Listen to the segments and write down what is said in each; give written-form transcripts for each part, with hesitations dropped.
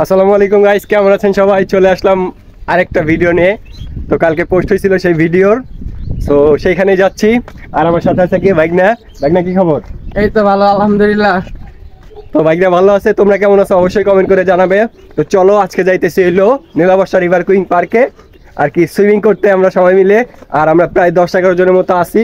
আসসালামু আলাইকুম গাইস, কেমন আছেন সবাই? চলে আসলাম আরেকটা ভিডিও নিয়ে। তো কালকে পোস্ট হয়েছিল সেই ভিডিওর, তো সেইখানে যাচ্ছি। আর আমার সাথে আছে কি ভাইগনা। ভাইগনা কি খবর? এই তো ভালো, আলহামদুলিল্লাহ। তো ভাইগনা ভালো আছে, তোমরা কেমন আছো অবশ্যই কমেন্ট করে জানাবে। তো চলো আজকে যাইতেছি হলো নীলাবর্ষা রিভার কুইং পার্কে আর কি সুইমিং করতে আমরা সবাই মিলে। আর আমরা প্রায় 10-11 জনের মতো আছি।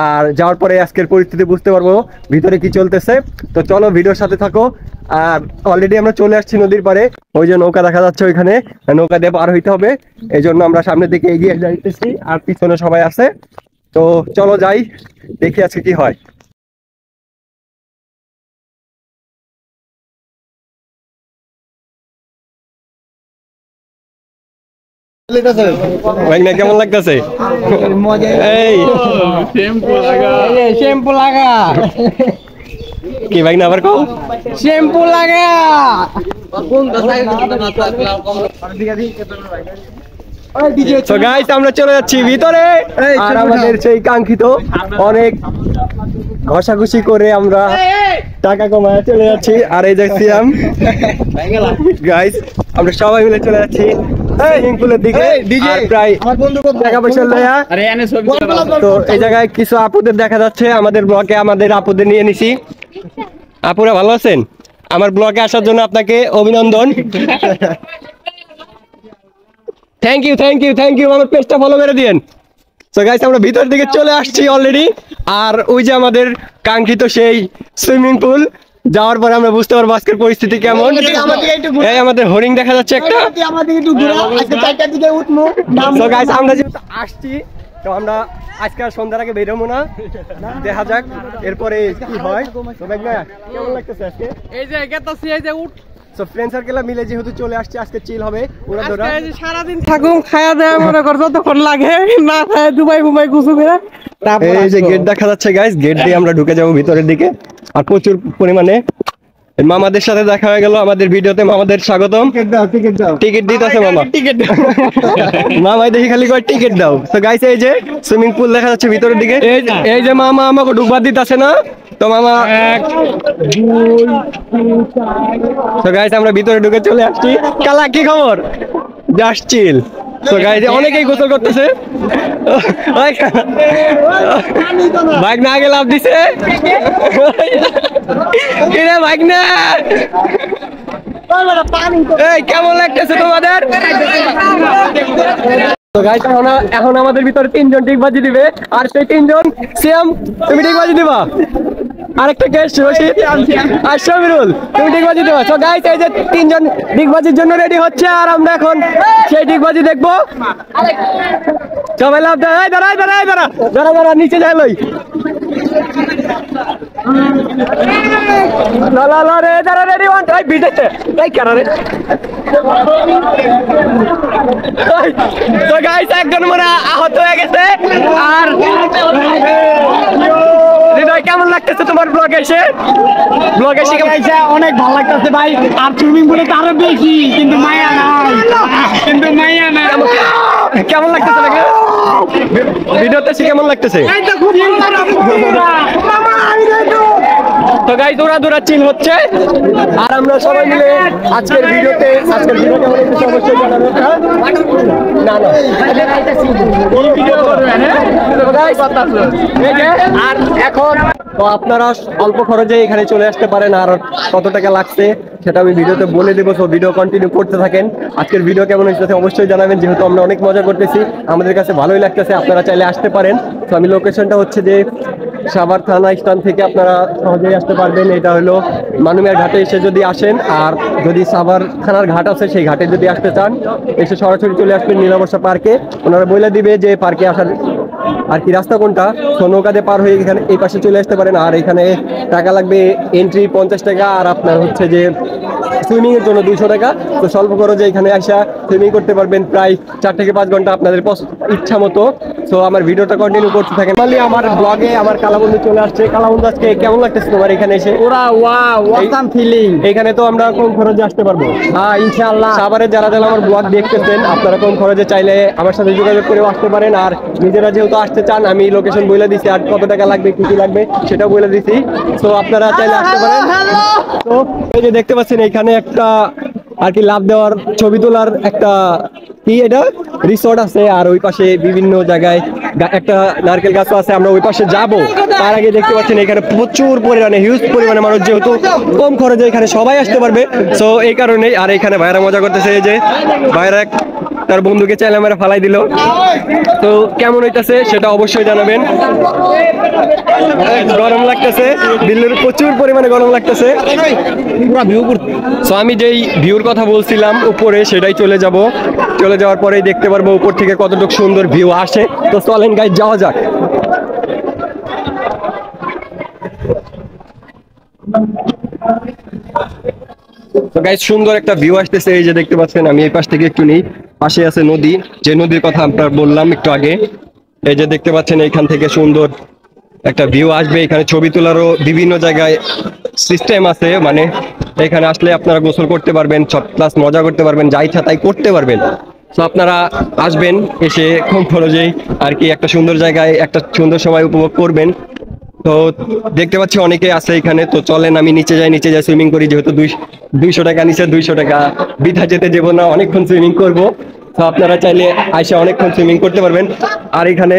আর যাওয়ার পরে আজকের পরিস্থিতি বুঝতে পারবো ভিতরে কি চলতেছে। তো চলো ভিডিওর সাথে থাকো। আর অলরেডি আমরা চলে আসছি নদীর পারে, ওই যে নৌকা দেখা যাচ্ছে ওইখানে, নৌকা দিয়ে পার হইতে হবে। এই জন্য আমরা সামনের দিকে এগিয়ে যাইতেছি আর পিছনে সবাই আছে। তো চলো যাই, দেখি আজকে কি হয়। ভাইনা কেমন লাগতেছে? এই শ্যাম্পু লাগা, কি ভাইনা আবার কও? শ্যাম্পু লাগা। তো গাইস আমরা চলে যাচ্ছি ভিতরে। আর আমাদের সেই কাঙ্ক্ষিত অনেক ঘষাঘষি করে আমরা টাকা কমায় চলে যাচ্ছি। আর এই দেখছিলাম গাইস আমরা সবাই মিলে চলে যাচ্ছি সুইমিং পুলের দিকে। আর প্রায় টাকা পয়সা লয়া। তো এই জায়গায় কিছু আপুদের দেখা যাচ্ছে আমাদের ব্লকে, আমাদের আপুদের নিয়ে নিছি। আপুরা ভালো আছেন? আমার ব্লকে আসার জন্য আপনাকে অভিনন্দন। Thank you thank you thank you. আমার পেজটা ফলো করে দিয়েন। সো গাইস আমরা ভিতর দিকে চলে আসছি অলরেডি। আর ওই যে আমাদের কাঙ্ক্ষিত সেই সুইমিং পুল, যাওয়ার পরে আমরা বুঝতে পারবো আজকের পরিস্থিতি কেমন। এই আমাদের হরিং দেখা যাচ্ছে একটা। সো গাইস আমরা যেহেতু আসছি, তো আমরা আজকে আর সন্ধ্যার আগে বেরোবো না, দেখা যাক এরপরে কি হয়। তো ভাইয়া কেমন লাগতেছে আজকে? এই যে গেতাছি, এই যে উঠ। সো ফ্রেন্ড সার্কেল মিলে যেহেতু চলে আসছে, আজকে চিল হবে ওরা ধরা। সারাদিন থাকুম, খায়া দেয় মনে কর যতক্ষণ লাগে, না খায় দুবাই মুম্বাই গুছু করে। এই যে গেট দেখা যাচ্ছে গাইস, গেট দিয়ে আমরা ঢুকে যাবো ভিতরের দিকে। আর প্রচুর পরিমাণে মামাদের সাথে দেখা হয়ে গেল আমাদের ভিডিওতে। মামাদের স্বাগতম। টিকিট দিতেছে মামা, টিকিট মামাই দেখি খালি কয় টিকিট দাও। তো গাইস এই যে সুইমিং পুল দেখা যাচ্ছে ভিতরের দিকে। এই যে মামা আমাকে ঢুকবার দিতেছে না। তো মামা তো গাইস আমরা ভিতরে ঢুকে চলে আসছি। কালা কি খবর? Just chill. তো গাইস অনেকেই গোসল করতেছে। বাইক না আগে লাভ দিছে। বাইক না। এই কেমন লাগতেছে তোমাদের? তো গাইস এখন আমাদের ভিতরে 3 জন ডিগবাজি দিবে। আর সেই 3 জন সিয়াম, তুমি ডিগবাজি দিবা। আরেকটা কেস রশিদ আর শমিরুল, তুমি ডিগবাজি দিবা। তো গাইস এই যে 3 জন ডিগবাজির জন্য রেডি হচ্ছে। আর আমরা এখন সেই ডিগবাজি দেখবো। সবাই লাভ দেয়। দাঁড়া নিচে যাই লই। রে দাঁড়া রেডি ওয়ান টাই বিটেছে তাই কেন রে। তো গাইস একজন মনে আহত হয়ে গেছে। আর কেমন লাগতেছে তোমার ব্লগে এসে? ব্লগে এসে অনেক ভালো লাগতেছে ভাই। আর সুইমিং পুলে তো আরো বেশি, কিন্তু মায়া নাই, কেমন লাগতেছে? ভিডিওতে এসে কেমন লাগতেছে? তো গাইস দৌড়া চিল হচ্ছে। আর আমরা সবাই মিলে আজকের ভিডিও কেমন লাগতেছে অবশ্যই জানাবেন। আর এখন তো আপনারা অল্প খরচে এখানে চলে আসতে পারেন। আর কত টাকা লাগছে সেটা আমি ভিডিওতে বলে দেবো। সো ভিডিও কন্টিনিউ করতে থাকেন। আজকের ভিডিও কেমন হয়েছে অবশ্যই জানাবেন, যেহেতু আমরা অনেক মজা করতেছি, আমাদের কাছে ভালোই লাগতেছে। আপনারা চাইলে আসতে পারেন। তো আমি লোকেশনটা হচ্ছে যে সাভার থানা স্থান থেকে আপনারা সহজেই আসতে পারবেন। এটা হলো মানুমিয়া ঘাটে এসে যদি আসেন, আর যদি সাভার থানার ঘাট আছে সেই ঘাটে যদি আসতে চান, এসে সরাসরি চলে আসবেন নীলাবর্ষা পার্কে। ওনারা বলে দিবে যে পার্কে আসার আর কি রাস্তা কোনটা। তো নৌকাতে পার হয়ে এখানে এই পাশে চলে আসতে পারেন। আর এখানে টাকা লাগবে এন্ট্রি 50 টাকা। আর আপনার হচ্ছে যে সুইমিং এর জন্য 200 টাকা। তো স্বল্প খরচে এখানে আসা সুইমিং করতে পারবেন প্রায় 4 থেকে 5 ঘন্টা আপনাদের ইচ্ছা মতো। সো আমার ভিডিওটা কন্টিনিউ করতে থাকেন। আমার ব্লগে আমার কালাবন্ধু চলে আসছে। কালাবন্ধু আজকে কেমন লাগতেছে তোমার এখানে এসে? এখানে তো আমরা কম খরচে আসতে পারবো। হ্যাঁ ইনশাআল্লাহ। সাভারে যারা আমার ব্লগ দেখতেছেন, আপনারা কম খরচে চাইলে আমার সাথে যোগাযোগ করে আসতে পারেন। আর নিজেরা যেহেতু আসতে চান, আমি লোকেশন বলে দিছি, আর কত টাকা লাগবে কি কি লাগবে সেটাও বলে দিছি। তো আপনারা চাইলে আসতে পারেন। তো এই যে দেখতে পাচ্ছেন এখানে একটা আর কি লাভ দেওয়ার ছবি তোলার একটা কি এটা রিসোর্ট আছে, আর ওই পাশে বিভিন্ন জায়গায় একটা নারকেল গাছও আছে। আমরা ওই পাশে যাব, তার আগে দেখতে পাচ্ছেন এখানে প্রচুর পরিমাণে হিউজ পরিমাণে মানুষ, যেহেতু কম খরচে এখানে সবাই আসতে পারবে, সো এই কারণেই। আর এখানে ভাইরা মজা করতেছে, এই যে ভাইরা তার বন্ধুকে চাইলে মেরে ফালাই দিল। তো কেমন হইতাছে সেটা অবশ্যই জানাবেন। গরম লাগতেছে, দিল্লির প্রচুর পরিমাণে গরম লাগতেছে। সো আমি যেই ভিউর কথা বলছিলাম উপরে, সেটাই চলে যাব। চলে যাওয়ার পরেই দেখতে পারবো উপর থেকে কতটুকু সুন্দর ভিউ আসে। তো চলেন গাইস, যাওয়া যাক। তো গাইস সুন্দর একটা ভিউ আসতেছে, এই যে দেখতে পাচ্ছেন। আমি এই পাশ থেকে একটু নেই, পাশে আছে নদী, যে নদীর কথা আপনার বললাম একটু আগে। এই যে দেখতে পাচ্ছেন এইখান থেকে সুন্দর একটা ভিউ আসবে। এখানে ছবি তোলারও বিভিন্ন জায়গায় সিস্টেম আছে, মানে এখানে আসলে আপনারা গোসল করতে পারবেন, সব প্লাস মজা করতে পারবেন, যা ইচ্ছা তাই করতে পারবেন। তো আপনারা আসবেন, এসে কম খরচেই আর কি একটা সুন্দর জায়গায় একটা সুন্দর সময় উপভোগ করবেন। তো দেখতে পাচ্ছি অনেকে আছে এখানে। তো চলেন আমি নিচে যাই সুইমিং করি, যেহেতু 200 টাকা নিচে, 200 টাকা বৃথা যেতে দেবো না, অনেকক্ষণ সুইমিং করব। তো আপনারা চাইলে আইসা অনেকক্ষণ সুইমিং করতে পারবেন। আর এখানে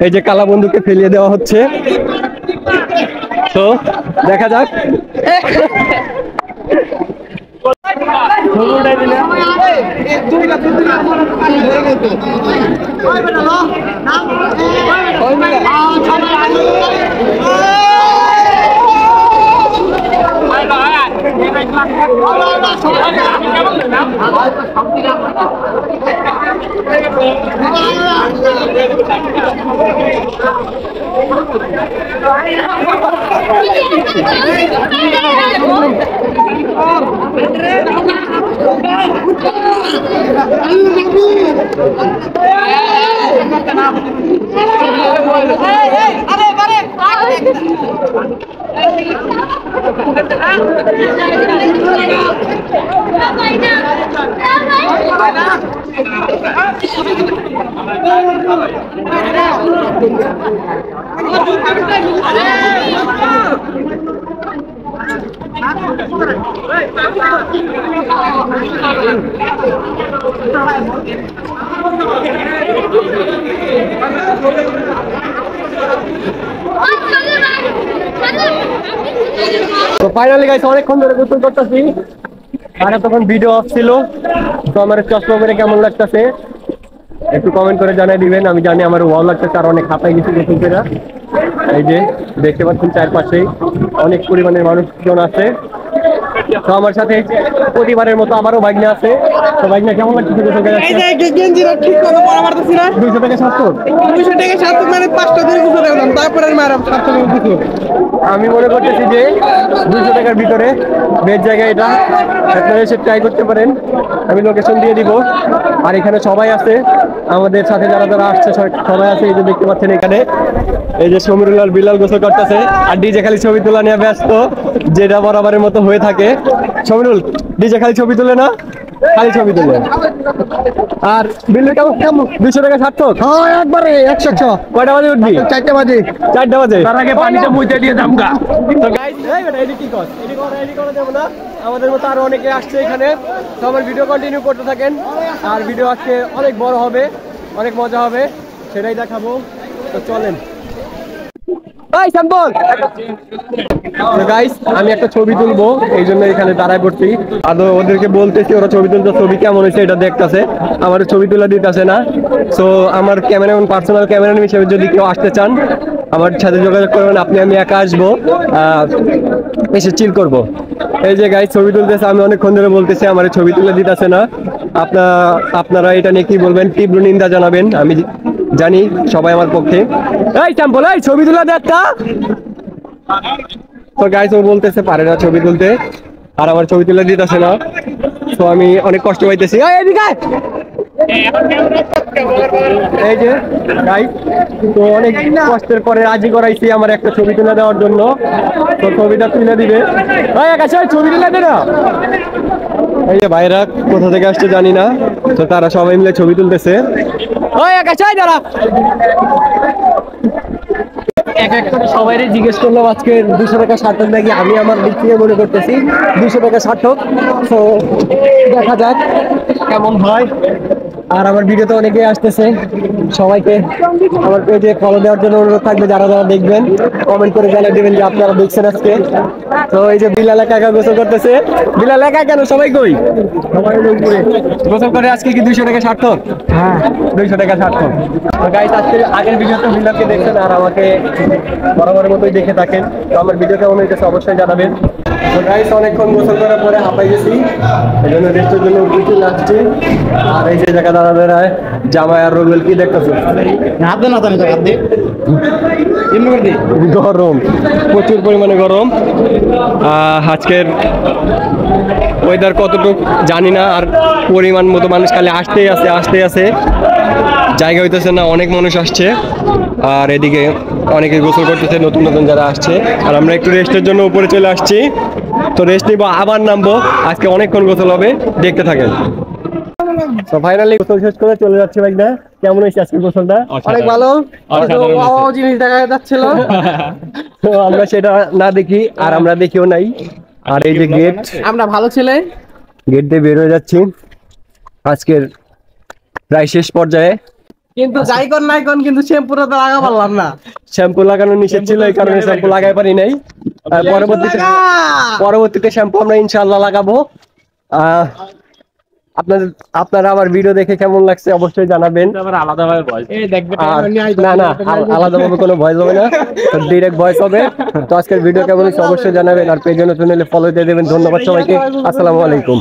এই যে কালা বন্ধুকে ফেলিয়ে দেওয়া হচ্ছে, তো দেখা যাক। তো ফাইনালি গাইস অনেকক্ষণ ধরে গোসল করতেছি, আর তখন ভিডিও অফ ছিল। তো আমার চশমা পরে কেমন লাগতেছে একটু কমেন্ট করে জানাই দিবেন। আমি জানি আমার ভালো লাগতেছে, আর অনেক হাতায় গেছি গোসল করে। এই যে দেখতে পাচ্ছেন চারপাশেই অনেক পরিমাণের মানুষজন আছে। তো আমার সাথে প্রতিবারের মতো আমারও ভাগ্নে আছে। তো ভাগ্নে কেমন লাগতেছে গোসল করে? এই যে গেঞ্জিটা ঠিক করে পরা পারতেছি না। 200 টাকা 700, 200 টাকা 700 মানে 5টা দিন গুলো দিলাম, তারপরে আমি আর 700 টাকা দিছি। আমি মনে করতেছি যে 200 টাকার ভিতরে বেশ জায়গা এটা, আপনারা এসে ট্রাই করতে পারেন। আমি লোকেশন দিয়ে দিব। আর এখানে সবাই আছে, আমাদের সাথে যারা যারা আসছে সবাই আছে। এই যে দেখতে পাচ্ছেন এখানে এই যে সমীরুল আর বিলাল গোসল করতেছে, আর ডিজে খালি ছবি তোলা নিয়ে ব্যস্ত, যেটা বরাবরের মতো হয়ে থাকে। সমীরুল ডিজে খালি ছবি তুলে না, খালি ছবি তুলে। আর বিল্লু কেমন 200 টাকা 700? হ্যাঁ একবারে 100 কয়টা বাজে উঠবি? 4টা বাজে। 4টা বাজে। তার আগে পানিতে মুইতে দিয়ে দামগা। তো গাইস এই বেটা এডি কি কর? এডি করে দেব না। আমাদের মতো আরো অনেকে আসছে এখানে। তো আমার ভিডিও কন্টিনিউ করতে থাকেন, আর ভিডিও আজকে অনেক বড় হবে, অনেক মজা হবে, সেটাই দেখাবো। তো চলেন। এই স্যাম্পল। তো গাইস আমি একটা ছবি তুলবো, এই জন্য এখানে দাঁড়ায় পড়ছি। আর ওদেরকে বলতেছি ওরা ছবি তুলতে, ছবি কেমন হয়েছে এটা দেখতেছে, আমার ছবি তুলে দিতেছে না। সো আমার ক্যামেরাম্যান, পার্সোনাল ক্যামেরাম্যান হিসেবে যদি কেউ আসতে চান আমার সাথে যোগাযোগ করবেন। আমি একা আসবো, এসে চিল করবো। এই যে গাইস ছবি তুলতেছে, আমি অনেকক্ষণ ধরে বলতেছি আমার ছবি তুলে দিতেছে না। আপনারা এটা নিয়ে কি বলবেন? তীব্র নিন্দা জানাবেন, আমি জানি সবাই আমার পক্ষে। এই স্যাম্পল, এই ছবি তুলে দে একটা। তো গাইস ও বলতেছে পারে না ছবি তুলতে, আর আমার ছবি তুলে দিতেছে না। তো আমি অনেক কষ্ট পাইতেছি। এই যে গাইস, তো অনেক কষ্টের পরে রাজি করাইছি আমার একটা ছবি তুলে দেওয়ার জন্য। তো ছবিটা তুলে দিবে। ছবি তুলে দে না। এই যে ভাইরা কোথা থেকে আসছে জানি না, তো তারা সবাই মিলে ছবি তুলতেছে। এক এক করে সবাইরে জিজ্ঞেস করলাম আজকে 200 টাকা সার্থক নাকি। আমি আমার দিক থেকে মনে করতেছি 200 টাকা সার্থক। তো দেখা যাক কেমন হয়। আর আমার ভিডিওতে অনেকে আসতেছে, সবাইকে আমার পেজে ফলো দেওয়ার জন্য অনুরোধ থাকবে। যারা যারা দেখবেন কমেন্ট করে জানিয়ে দেবেন যে আপনারা দেখছেন আজকে। তো এই যে বিলাল একা গোসল করতেছে। বিলাল একা কেন, সবাই কই? সবাই উপরে গোসল করে। আজকে কি 200 টাকা সার্থক? হ্যাঁ, 200 টাকা সার্থক। তো গাইস, আজকে আগের ভিডিওতে বিলালকে দেখছেন আর আমাকে বরাবরের মতোই দেখে থাকেন। তো আমার ভিডিও কেমন হয়েছে অবশ্যই জানাবেন। তো গাইস, অনেকক্ষণ গোসল করার পরে হাঁপাই গেছি, এই জন্য রেস্টের জন্য উপরে চলে আসছি। আর এই যে জায়গা দাঁড়া দাঁড়ায় জামাই আর রবিল কি দেখতেছো? গরম, প্রচুর পরিমাণে গরম। আজকের ওয়েদার কতটুকু জানি না, আর পরিমাণ মতো মানুষ খালি আসতেই আছে, জায়গা হইতেছে না, অনেক মানুষ আসছে। আর এদিকে অনেকে গোসল করতেছে, নতুন নতুন যারা আসছে। আর আমরা একটু রেস্টের জন্য উপরে চলে আসছি। তো রেস্ট নিবো, আবার নামবো। আজকে অনেকক্ষণ গোসল হবে, দেখতে থাকেন। তো ফাইনালি গোসল শেষ করে চলে যাচ্ছি। ভাই না, কেমন হয়েছে আজকে গোসলটা? অনেক ভালো, জিনিস দেখা যাচ্ছিল। তো আমরা সেটা না দেখি, আর আমরা দেখিও নাই। আর এই যে গেট, আমরা ভালো ছেলে, গেট দিয়ে বের হয়ে যাচ্ছি আজকের প্রায় শেষ পর্যায়ে। কিন্তু যাই কোন নাই কোন, কিন্তু শ্যাম্পুটা তো লাগা পারলাম না। শ্যাম্পু লাগানো নিষেধ ছিল, এই কারণে শ্যাম্পু লাগাই পারি নাই। আর পরবর্তীতে শ্যাম্পু আমরা ইনশাআল্লাহ লাগাবো। আপনারা আমার ভিডিও দেখে কেমন লাগছে অবশ্যই জানাবেন। আলাদাভাবে কোনো ভয়েস হবে না, ডিরেক্ট ভয়েস হবে। তো আজকের ভিডিও কেমন হয়েছে অবশ্যই জানাবেন। আর পেজে নতুন হলে ফলো দিয়ে দেবেন। ধন্যবাদ সবাইকে, আসসালামু আলাইকুম।